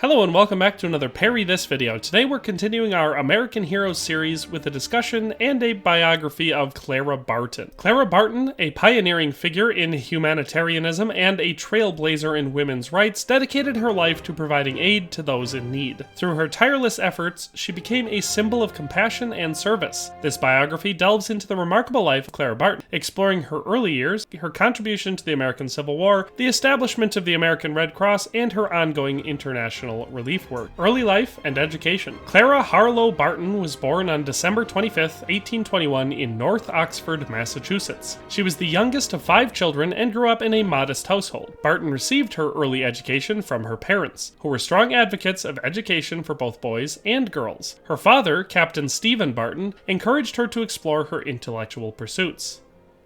Hello and welcome back to another Parry This video. Today we're continuing our American Heroes series with a discussion and a biography of Clara Barton. Clara Barton, a pioneering figure in humanitarianism and a trailblazer in women's rights, dedicated her life to providing aid to those in need. Through her tireless efforts, she became a symbol of compassion and service. This biography delves into the remarkable life of Clara Barton, exploring her early years, her contribution to the American Civil War, the establishment of the American Red Cross, and her ongoing international relief work. Early life and education. Clara Harlowe Barton was born on December 25, 1821 in North Oxford, Massachusetts. She was the youngest of 5 children and grew up in a modest household. Barton received her early education from her parents, who were strong advocates of education for both boys and girls. Her father, Captain Stephen Barton, encouraged her to explore her intellectual pursuits.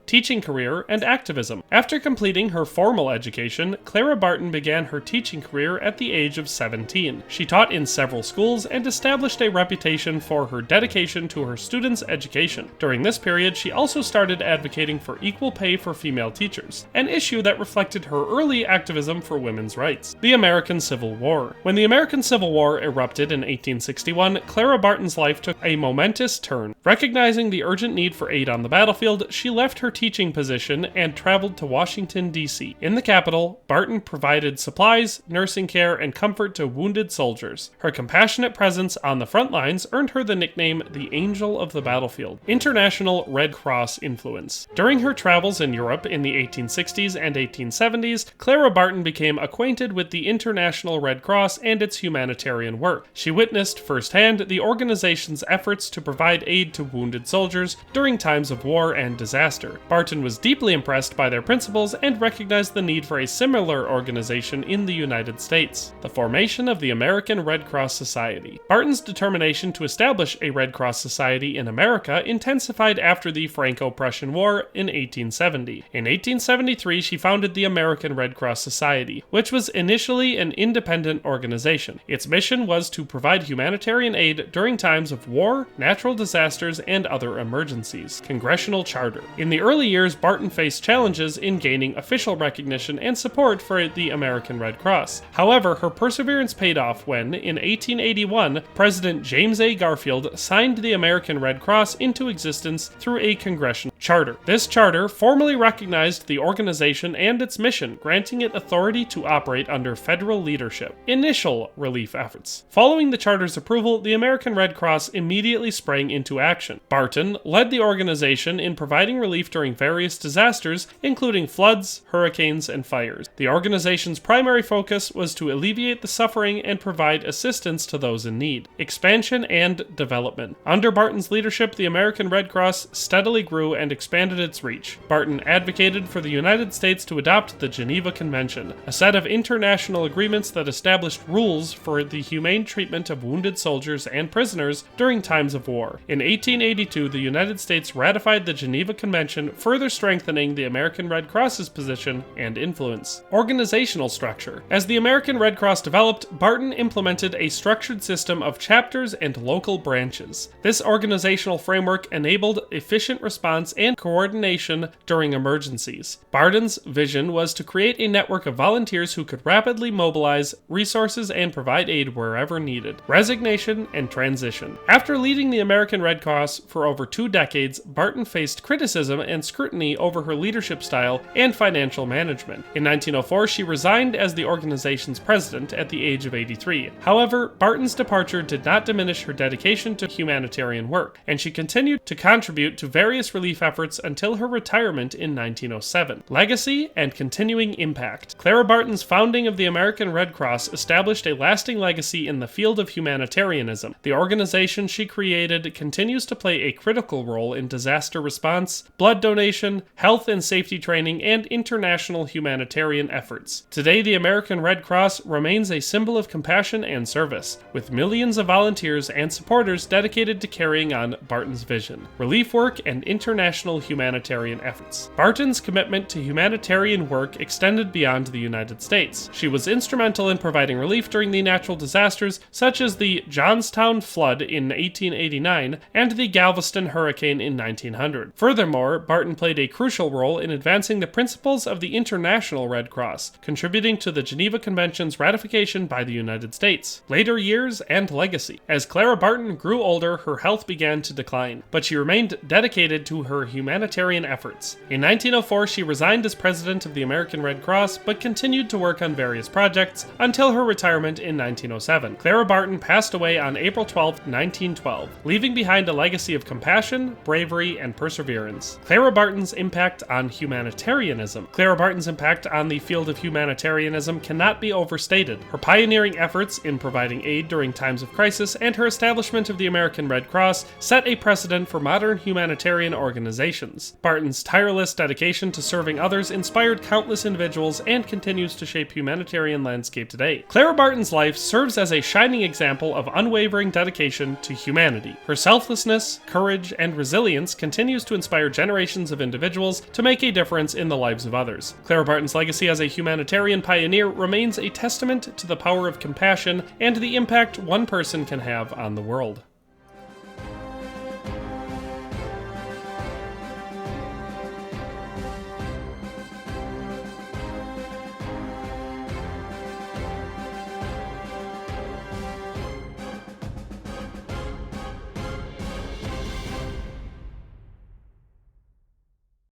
Teaching career and activism. After completing her formal education, Clara Barton began her teaching career at the age of 17. She taught in several schools and established a reputation for her dedication to her students' education. During this period, she also started advocating for equal pay for female teachers, an issue that reflected her early activism for women's rights. The American Civil War. When the American Civil War erupted in 1861, Clara Barton's life took a momentous turn. Recognizing the urgent need for aid on the battlefield, she left her teaching position and traveled to Washington, D.C. In the capital, Barton provided supplies, nursing care, and comfort to wounded soldiers. Her compassionate presence on the front lines earned her the nickname the Angel of the Battlefield. International Red Cross influence. During her travels in Europe in the 1860s and 1870s, Clara Barton became acquainted with the International Red Cross and its humanitarian work. She witnessed firsthand the organization's efforts to provide aid to wounded soldiers during times of war and disaster. Barton was deeply impressed by their principles and recognized the need for a similar organization in the United States. The formation of the American Red Cross Society. Barton's determination to establish a Red Cross Society in America intensified after the Franco-Prussian War in 1870. In 1873, she founded the American Red Cross Society, which was initially an independent organization. Its mission was to provide humanitarian aid during times of war, natural disasters, and other emergencies. Congressional Charter. In the early years, Barton faced challenges in gaining official recognition and support for the American Red Cross. However, her perseverance paid off when, in 1881, President James A. Garfield signed the American Red Cross into existence through a congressional charter. This charter formally recognized the organization and its mission, granting it authority to operate under federal leadership. Initial relief efforts. Following the charter's approval, the American Red Cross immediately sprang into action. Barton led the organization in providing relief during various disasters, including floods, hurricanes, and fires. The organization's primary focus was to alleviate the suffering and provide assistance to those in need. Expansion and development. Under Barton's leadership, the American Red Cross steadily grew and expanded its reach. Barton advocated for the United States to adopt the Geneva Convention, a set of international agreements that established rules for the humane treatment of wounded soldiers and prisoners during times of war. In 1882, the United States ratified the Geneva Convention, further strengthening the American Red Cross's position and influence. Organizational structure. As the American Red Cross developed, Barton implemented a structured system of chapters and local branches. This organizational framework enabled efficient response and coordination during emergencies. Barton's vision was to create a network of volunteers who could rapidly mobilize resources and provide aid wherever needed. Resignation and transition. After leading the American Red Cross for over 2 decades, Barton faced criticism and scrutiny over her leadership style and financial management. In 1904, she resigned as the organization's president at the age of 83. However, Barton's departure did not diminish her dedication to humanitarian work, and she continued to contribute to various relief efforts until her retirement in 1907. Legacy and continuing impact. Clara Barton's founding of the American Red Cross established a lasting legacy in the field of humanitarianism. The organization she created continues to play a critical role in disaster response, blood donation, health and safety training, and international humanitarian efforts. Today, the American Red Cross remains a symbol of compassion and service, with millions of volunteers and supporters dedicated to carrying on Barton's vision. Relief work and international international humanitarian efforts. Barton's commitment to humanitarian work extended beyond the United States. She was instrumental in providing relief during the natural disasters such as the Johnstown flood in 1889 and the Galveston hurricane in 1900. Furthermore, Barton played a crucial role in advancing the principles of the International Red Cross, contributing to the Geneva Convention's ratification by the United States. Later years and legacy. As Clara Barton grew older, her health began to decline, but she remained dedicated to her humanitarian efforts. In 1904, she resigned as president of the American Red Cross, but continued to work on various projects until her retirement in 1907. Clara Barton passed away on April 12, 1912, leaving behind a legacy of compassion, bravery, and perseverance. Clara Barton's impact on humanitarianism. Clara Barton's impact on the field of humanitarianism cannot be overstated. Her pioneering efforts in providing aid during times of crisis and her establishment of the American Red Cross set a precedent for modern humanitarian organizations. Barton's tireless dedication to serving others inspired countless individuals and continues to shape humanitarian landscape today. Clara Barton's life serves as a shining example of unwavering dedication to humanity. Her selflessness, courage, and resilience continues to inspire generations of individuals to make a difference in the lives of others. Clara Barton's legacy as a humanitarian pioneer remains a testament to the power of compassion and the impact one person can have on the world.